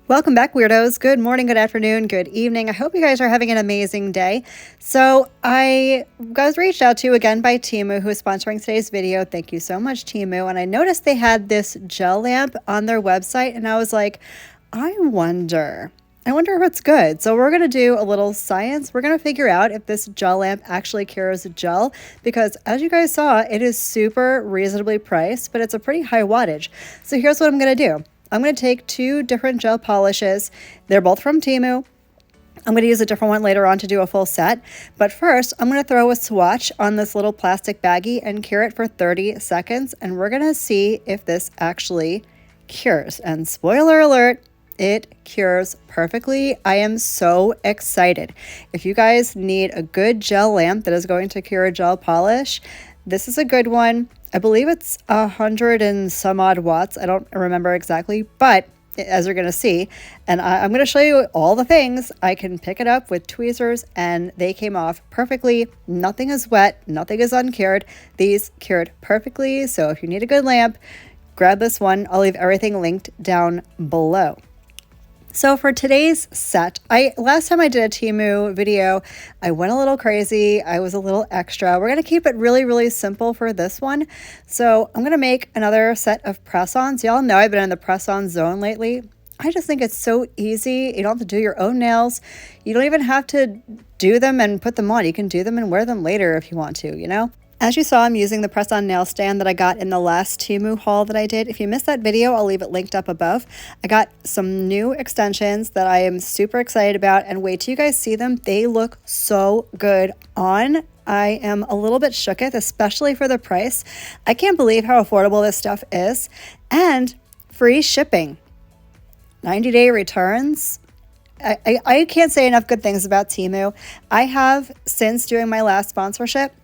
Welcome back, weirdos. Good morning, good afternoon, good evening. I hope you guys are having an amazing day. So I was reached out to again by Temu, who is sponsoring today's video. Thank you so much, Temu. And I noticed they had this gel lamp on their website, and I was like, I wonder if it's good. So we're going to do a little science. We're going to figure out if this gel lamp actually cures gel, because as you guys saw, it is super reasonably priced, but it's a pretty high wattage. So here's what I'm going to do. I'm going to take two different gel polishes. They're both from Temu. I'm going to use a different one later on to do a full set. But first, I'm going to throw a swatch on this little plastic baggie and cure it for 30 seconds. And we're going to see if this actually cures. And spoiler alert, it cures perfectly. I am so excited. If you guys need a good gel lamp that is going to cure a gel polish, this is a good one. I believe it's 100 and some odd watts. I don't remember exactly, but as you're going to see, and I'm going to show you all the things. I can pick it up with tweezers and they came off perfectly. Nothing is wet. Nothing is uncured. These cured perfectly. So if you need a good lamp, grab this one. I'll leave everything linked down below. So for today's set, last time I did a Temu video, I went a little crazy. I was a little extra. We're going to keep it really, really simple for this one. So I'm going to make another set of press-ons. Y'all know I've been in the press-on zone lately. I just think it's so easy. You don't have to do your own nails. You don't even have to do them and put them on. You can do them and wear them later if you want to, you know? As you saw, I'm using the press-on nail stand that I got in the last Temu haul that I did. If you missed that video, I'll leave it linked up above. I got some new extensions that I am super excited about, and wait till you guys see them. They look so good on. I am a little bit shooketh, especially for the price. I can't believe how affordable this stuff is, and free shipping. 90-day returns. I can't say enough good things about Temu. I have, since doing my last sponsorship,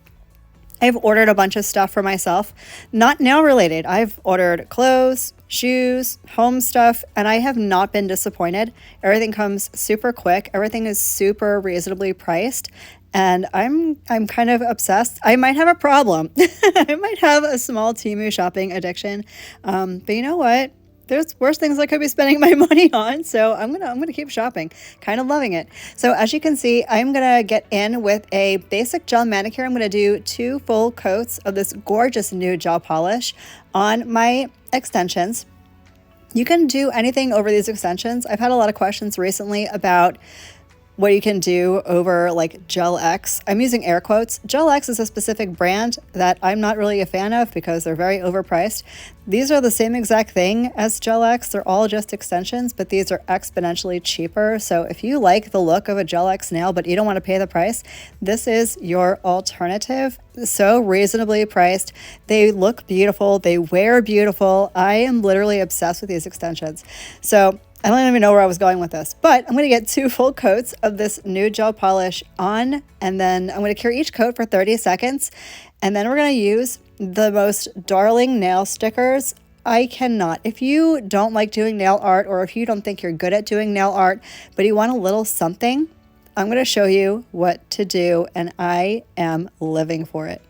I've ordered a bunch of stuff for myself, not nail related. I've ordered clothes, shoes, home stuff, and I have not been disappointed. Everything comes super quick. Everything is super reasonably priced, and I'm kind of obsessed. I might have a problem. I might have a small Temu shopping addiction, but you know what? There's worse things I could be spending my money on, so I'm gonna keep shopping. Kind of loving it. So as you can see, I'm gonna get in with a basic gel manicure. I'm gonna do 2 full coats of this gorgeous new gel polish on my extensions. You can do anything over these extensions. I've had a lot of questions recently about what you can do over like Gel X. I'm using air quotes. Gel X is a specific brand that I'm not really a fan of because they're very overpriced. These are the same exact thing as Gel X. They're all just extensions, but these are exponentially cheaper. So if you like the look of a Gel X nail, but you don't want to pay the price, this is your alternative. So reasonably priced. They look beautiful. They wear beautiful. I am literally obsessed with these extensions. So I don't even know where I was going with this, but I'm going to get 2 full coats of this new gel polish on, and then I'm going to cure each coat for 30 seconds, and then we're going to use the most darling nail stickers. I cannot. If you don't like doing nail art, or if you don't think you're good at doing nail art, but you want a little something, I'm going to show you what to do, and I am living for it.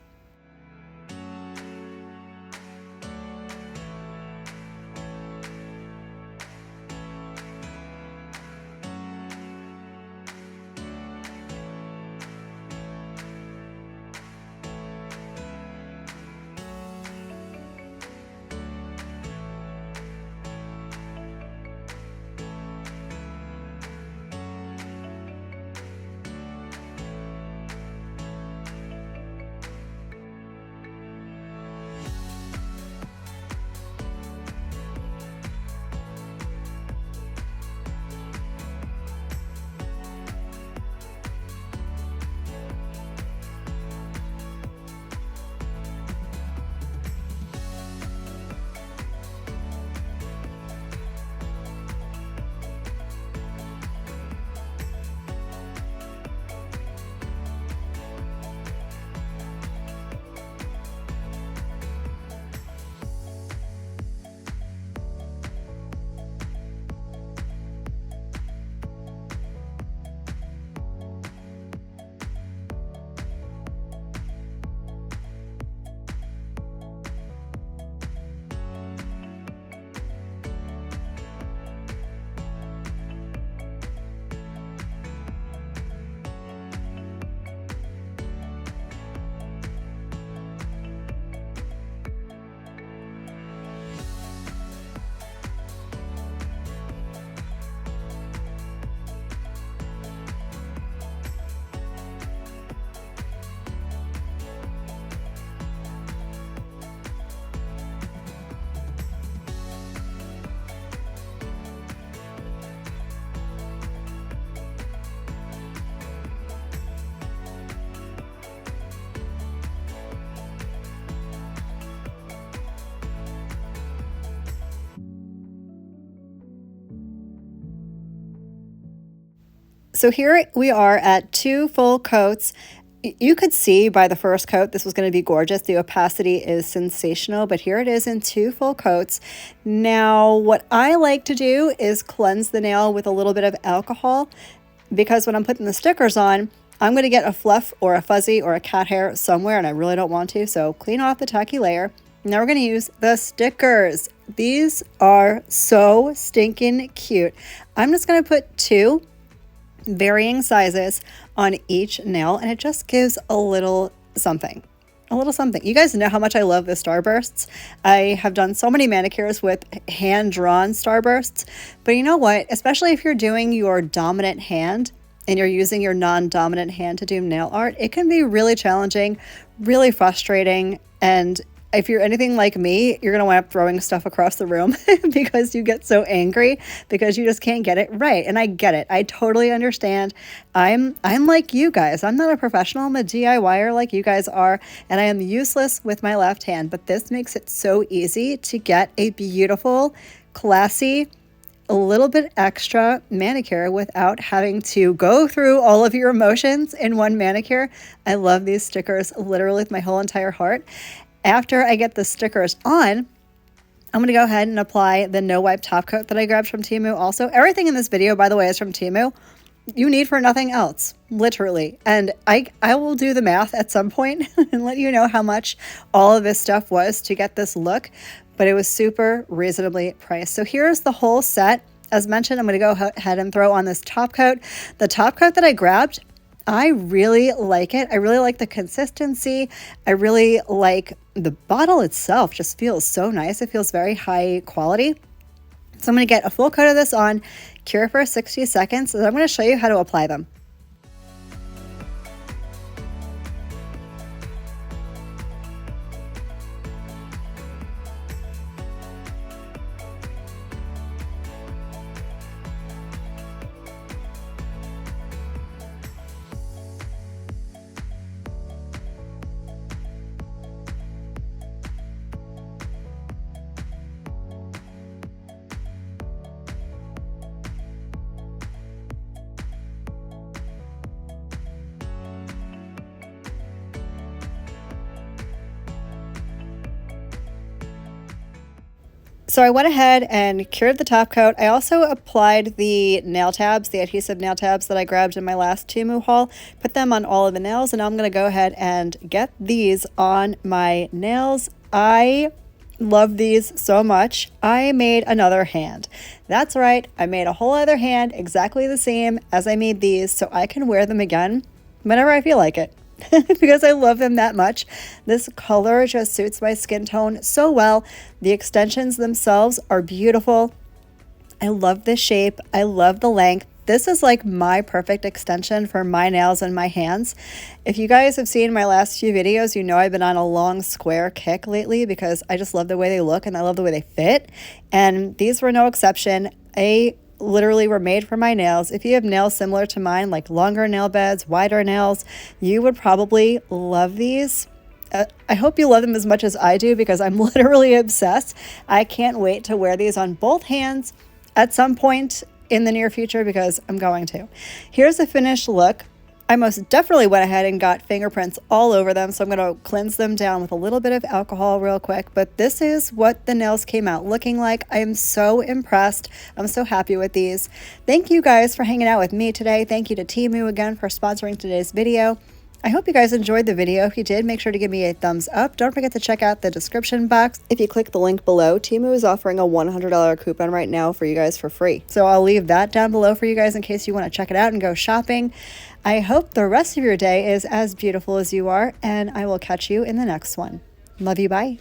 So here we are at 2 full coats. You could see by the first coat this was going to be gorgeous. The opacity is sensational, but here it is in 2 full coats. Now, what I like to do is cleanse the nail with a little bit of alcohol, because when I'm putting the stickers on, I'm going to get a fluff or a fuzzy or a cat hair somewhere, and I really don't want to, so clean off the tacky layer. Now we're going to use the stickers. These are so stinking cute. I'm just going to put 2 varying sizes on each nail, and it just gives a little something. A little something. You guys know how much I love the starbursts. I have done so many manicures with hand-drawn starbursts, but you know what? Especially if you're doing your dominant hand and you're using your non-dominant hand to do nail art, it can be really challenging, really frustrating, and if you're anything like me, you're going to wind up throwing stuff across the room because you get so angry because you just can't get it right. And I get it. I totally understand. I'm like you guys. I'm not a professional. I'm a DIYer like you guys are, and I am useless with my left hand, but this makes it so easy to get a beautiful, classy, a little bit extra manicure without having to go through all of your emotions in one manicure. I love these stickers literally with my whole entire heart. After I get the stickers on, I'm going to go ahead and apply the no wipe top coat that I grabbed from Temu. Also, everything in this video, by the way, is from Temu. You need for nothing else, literally. And I will do the math at some point and let you know how much all of this stuff was to get this look, but it was super reasonably priced. So here's the whole set. As mentioned, I'm going to go ahead and throw on this top coat. The top coat that I grabbed, I really like it. I really like the consistency. I really like the bottle itself. Just feels so nice. It feels very high quality. So I'm going to get a full coat of this on, cure for 60 seconds, and I'm going to show you how to apply them. So I went ahead and cured the top coat. I also applied the nail tabs, the adhesive nail tabs that I grabbed in my last Temu haul, put them on all of the nails, and now I'm going to go ahead and get these on my nails. I love these so much. I made another hand. That's right, I made a whole other hand exactly the same as I made these, so I can wear them again whenever I feel like it. Because I love them that much. This color just suits my skin tone so well. The extensions themselves are beautiful. I love the shape. I love the length. This is like my perfect extension for my nails and my hands. If you guys have seen my last few videos, you know I've been on a long square kick lately because I just love the way they look and I love the way they fit. And these were no exception. Literally were made for my nails. If you have nails similar to mine, like longer nail beds, wider nails, you would probably love these. I hope you love them as much as I do because I'm literally obsessed. I can't wait to wear these on both hands at some point in the near future because I'm going to. Here's the finished look. I most definitely went ahead and got fingerprints all over them, so I'm going to cleanse them down with a little bit of alcohol real quick, but this is what the nails came out looking like. I am so impressed. I'm so happy with these. Thank you guys for hanging out with me today. Thank you to Temu again for sponsoring today's video. I hope you guys enjoyed the video. If you did, make sure to give me a thumbs up. Don't forget to check out the description box. If you click the link below, Temu is offering a $100 coupon right now for you guys for free. So I'll leave that down below for you guys in case you want to check it out and go shopping. I hope the rest of your day is as beautiful as you are, and I will catch you in the next one. Love you, bye.